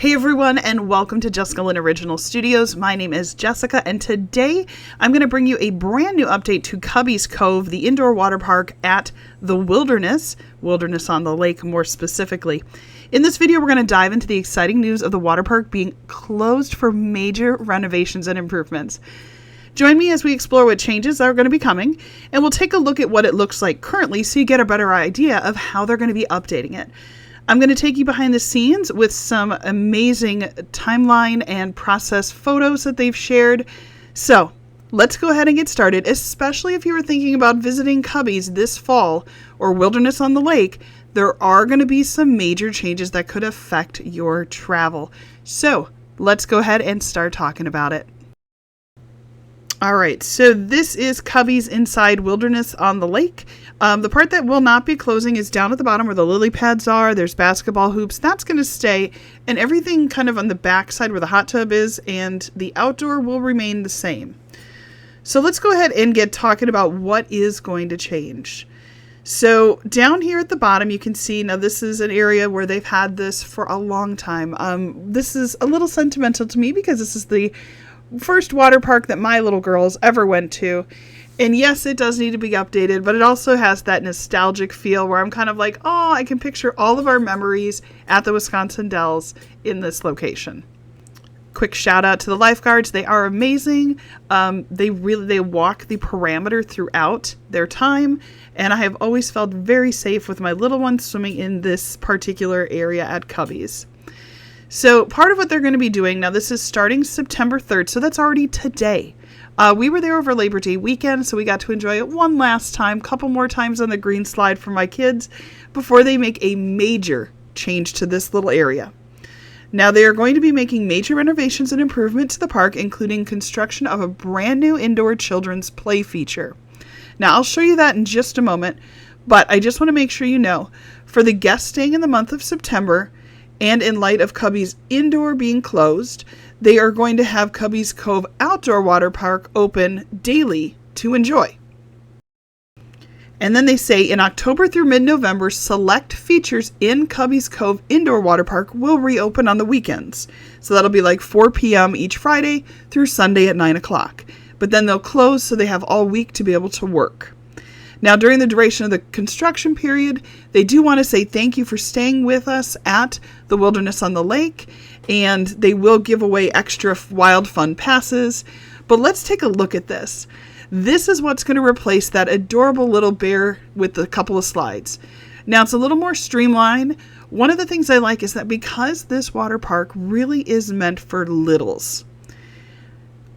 Hey everyone, and welcome to Jessica Lynn Original Studios. My name is Jessica, and today I'm going to bring you a brand new update to Cubby's Cove, the indoor water park at the Wilderness on the Lake more specifically. In this video, we're going to dive into the exciting news of the water park being closed for major renovations and improvements. Join me as we explore what changes are going to be coming, and we'll take a look at what it looks like currently so you get a better idea of how they're going to be updating it. I'm going to take you behind the scenes with some amazing timeline and process photos that they've shared. So let's go ahead and get started, especially if you were thinking about visiting Cubby's this fall or Wilderness on the Lake. There are going to be some major changes that could affect your travel. So let's go ahead and start talking about it. All right, so this is Cubby's inside Wilderness on the Lake. The part that will not be closing is down at the bottom where the lily pads are. There's basketball hoops. That's going to stay. And everything kind of on the back side where the hot tub is and the outdoor will remain the same. So let's go ahead and get talking about what is going to change. So down here at the bottom, you can see, now this is an area where they've had this for a long time. This is a little sentimental to me because this is the first water park that my little girls ever went to. And yes, it does need to be updated, but it also has that nostalgic feel where I'm kind of like, oh, I can picture all of our memories at the Wisconsin Dells in this location. Quick shout out to the lifeguards. They are amazing. They walk the perimeter throughout their time. And I have always felt very safe with my little ones swimming in this particular area at Cubby's. So part of what they're going to be doing, now this is starting September 3rd, so that's already today. We were there over Labor Day weekend, so we got to enjoy it one last time, couple more times on the green slide for my kids before they make a major change to this little area. Now they are going to be making major renovations and improvements to the park, including construction of a brand new indoor children's play feature. Now I'll show you that in just a moment, but I just want to make sure you know, for the guests staying in the month of September, and in light of Cubby's indoor being closed, they are going to have Cubby's Cove Outdoor Water Park open daily to enjoy. And then they say in October through mid-November, select features in Cubby's Cove Indoor Water Park will reopen on the weekends. So that'll be like 4 p.m. each Friday through Sunday at 9 o'clock. But then they'll close so they have all week to be able to work. Now, during the duration of the construction period, they do want to say thank you for staying with us at the Wilderness on the Lake, and they will give away extra Wild Fun passes. But let's take a look at this. This is what's going to replace that adorable little bear with a couple of slides. Now, it's a little more streamlined. One of the things I like is that because this water park really is meant for littles,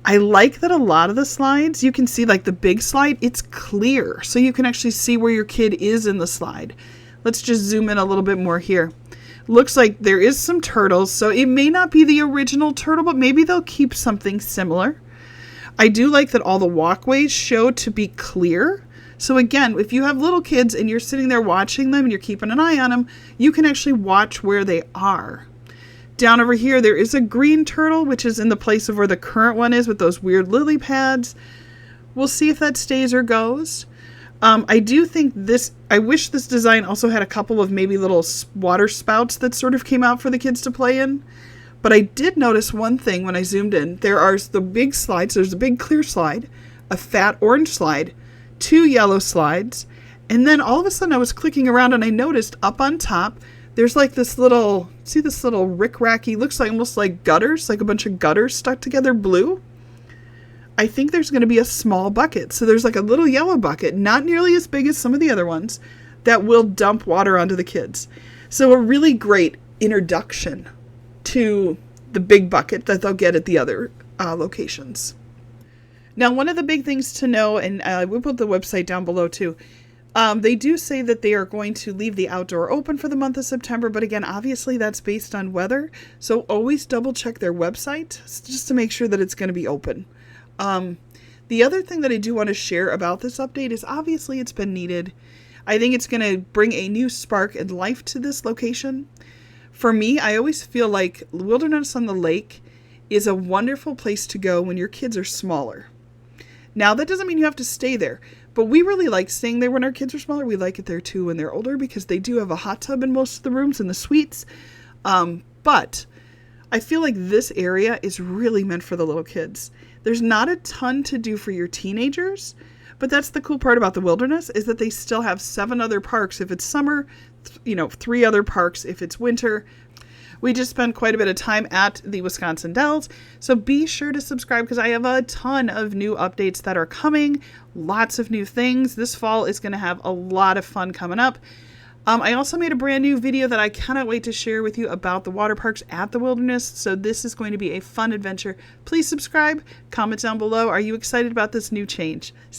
I like that a lot of the slides, you can see like the big slide, it's clear. So you can actually see where your kid is in the slide. Let's just zoom in a little bit more here. Looks like there is some turtles. So it may not be the original turtle, but maybe they'll keep something similar. I do like that all the walkways show to be clear. So again, if you have little kids and you're sitting there watching them and you're keeping an eye on them, you can actually watch where they are. Down over here, there is a green turtle, which is in the place of where the current one is with those weird lily pads. We'll see if that stays or goes. I do think this, I wish this design also had a couple of maybe little water spouts that sort of came out for the kids to play in. But I did notice one thing when I zoomed in. There are the big slides. There's a big clear slide, a fat orange slide, 2 yellow slides. And then all of a sudden I was clicking around and I noticed up on top, there's like this little, see this little rick-racky, looks like almost like gutters, like a bunch of gutters stuck together blue. I think there's going to be a small bucket. So there's like a little yellow bucket, not nearly as big as some of the other ones, that will dump water onto the kids. So a really great introduction to the big bucket that they'll get at the other locations. Now, one of the big things to know, and we'll put the website down below too, they do say that they are going to leave the outdoor open for the month of September, but again, obviously that's based on weather, so always double check their website just to make sure that it's going to be open. The other thing that I do want to share about this update is obviously it's been needed. I think it's going to bring a new spark and life to this location. For me, I always feel like Wilderness on the Lake is a wonderful place to go when your kids are smaller. Now, that doesn't mean you have to stay there, but we really like staying there when our kids are smaller. We like it there too when they're older because they do have a hot tub in most of the rooms in the suites. But I feel like this area is really meant for the little kids. There's not a ton to do for your teenagers, but that's the cool part about the Wilderness, is that they still have 7 other parks if it's summer, 3 other parks if it's winter. We just spent quite a bit of time at the Wisconsin Dells, so be sure to subscribe because I have a ton of new updates that are coming, lots of new things. This fall is going to have a lot of fun coming up. I also made a brand new video that I cannot wait to share with you about the water parks at the Wilderness, so this is going to be a fun adventure. Please subscribe, comment down below. Are you excited about this new change?